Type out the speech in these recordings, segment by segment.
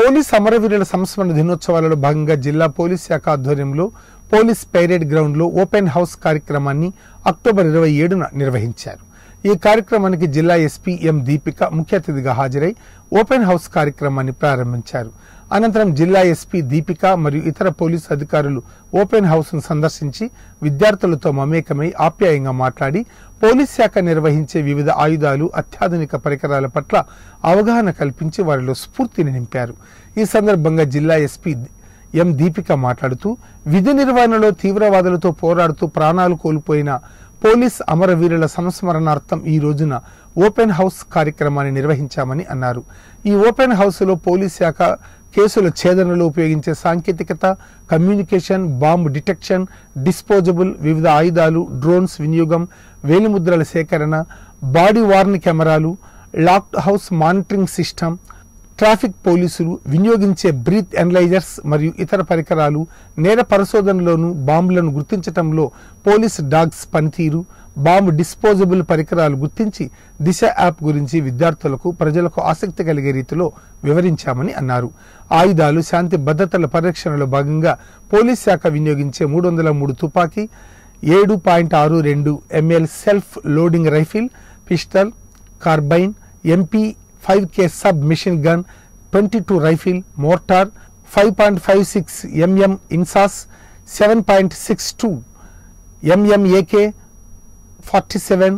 Police అమరవీరుల సంస్మరణ దినోత్సవాలలో భాగంగా జిల్లా పోలీస్ శాఖ ఆధ్వర్యంలో పోలీస్ పైరేడ్ గ్రౌండ్లో ఓపెన్ హౌస్ కార్యక్రమాన్ని అక్టోబర్ 27న నిర్వహించారు. ఈ కార్యక్రమానికి జిల్లా ఎస్పీ ఎం దీపిక ముఖ్య అతిథిగా హాజరై ఓపెన్ హౌస్ కార్యక్రమాన్ని ప్రారంభించారు. అనంతరం జిల్లా ఎస్పీ దీపిక మరియు ఇతర పోలీసు అధికారులు ఓపెన్ హౌస్ ను సందర్శించి విద్యార్థులతో మమేకమై ఆప్యాయంగా మాట్లాడి పోలీస్ శాఖ నిర్వహించే వివిధ ఆయుధాలు, అత్యాధునిక పరికరాల పట్ల అవగాహన కల్పించి వారిలో స్ఫూర్తిని నింపారు. ఈ సందర్భంగా జిల్లా ఎస్పీ ఎం దీపిక మాట్లాడుతూ విధి నిర్వహణలో తీవ్రవాదులతో పోరాడుతూ ప్రాణాలు కోల్పోయిన పోలీస్ అమరవీరుల సంస్మరణార్థం ఈ రోజున ఓపెన్ హౌస్ కార్యక్రమాన్ని నిర్వహించామని అన్నారు. ఈ ఓపెన్ హౌస్ లో పోలీస్ శాఖ కేసుల ఛేదనలో ఉపయోగించే సాంకేతికత, కమ్యూనికేషన్, బాంబు డిటెక్షన్, డిస్పోజబుల్, వివిధ ఆయుధాలు, డ్రోన్స్ వినియోగం, వేలిముద్రల సేకరణ, బాడీ వార్న్ కెమెరాలు, locked house monitoring system, traffic పోలీసులు వినియోగించే బ్రీత్ ఎనలైజర్స్ మరియు ఇతర పరికరాలు, నేర పరిశోధనలోను బాంబులను గుర్తించడంలో పోలీస్ డాగ్స్ పనితీరు, బాంబు డిస్పోజబుల్ పరికరాలు గుర్తించి దిశ యాప్ గురించి విద్యార్థులకు, ప్రజలకు ఆసక్తి కలిగే రీతిలో వివరించామని అన్నారు. ఆయుధాలు, శాంతి భద్రతల పరిరక్షణలో భాగంగా పోలీస్ శాఖ వినియోగించే 303 తుపాకీ, 7.62 ml self loading rifle, pistol, carbine, MP5K sub machine gun, 22 rifle, mortar, 5.56 mm INSAS, 7.62 mm AK-47,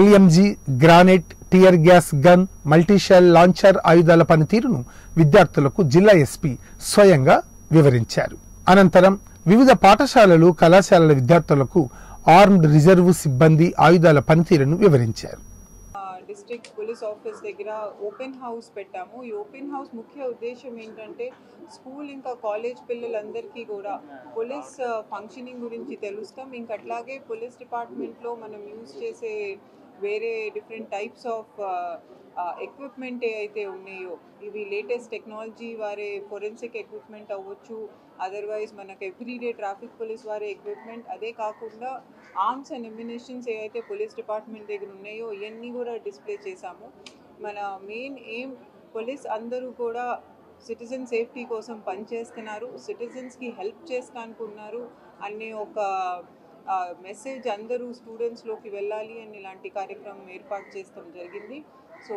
LMG granite, tear gas gun, multi shell launcher ఆయుధాల పనితీరును విద్యార్థులకు జిల్లా ఎస్పీ స్వయంగా వివరించారు. అనంతరం వివిధ పాఠశాలలు, కళాశాలల విద్యార్థులకు ఆర్మ్డ్ రిజర్వ్ సిబ్బంది ఆయుధాల పనితీరును వివరించారు. డిస్ట్రిక్ట్ పోలీస్ ఆఫీస్ దగ్గర ఓపెన్ హౌస్ పెట్టాము. ఈ ఓపెన్ హౌస్ ముఖ్య ఉద్దేశం ఏంటంటే స్కూల్ ఇంకా కాలేజ్ పిల్లలందరికీ కూడా పోలీస్ ఫంక్షనింగ్ గురించి తెలుస్తాం. ఇంకా అట్లాగే పోలీస్ డిపార్ట్మెంట్లో మనం యూజ్ చేసే వేరే డిఫరెంట్ టైప్స్ ఆఫ్ ఎక్విప్మెంట్ ఏవైతే ఉన్నాయో ఇవి లేటెస్ట్ టెక్నాలజీ వారే ఫోరెన్సిక్ ఎక్విప్మెంట్ అవ్వచ్చు, అదర్వైజ్ మనకు ఎవ్రీడే ట్రాఫిక్ పోలీస్ వారే ఎక్విప్మెంట్, అదే కాకుండా ఆర్మ్స్ అండ్ ఎమ్యునిషన్స్ ఏవైతే పోలీస్ డిపార్ట్మెంట్ దగ్గర ఉన్నాయో ఇవన్నీ కూడా డిస్ప్లే చేశాము. మన మెయిన్ ఎయిమ్ పోలీస్ అందరూ కూడా సిటిజన్ సేఫ్టీ కోసం పనిచేస్తున్నారు, సిటిజన్స్కి హెల్ప్ చేస్తానికి ఉన్నారు అనే ఒక మెసేజ్ అందరూ స్టూడెంట్స్లోకి వెళ్ళాలి అని ఇలాంటి కార్యక్రమం ఏర్పాటు చేస్తాం జరిగింది. సో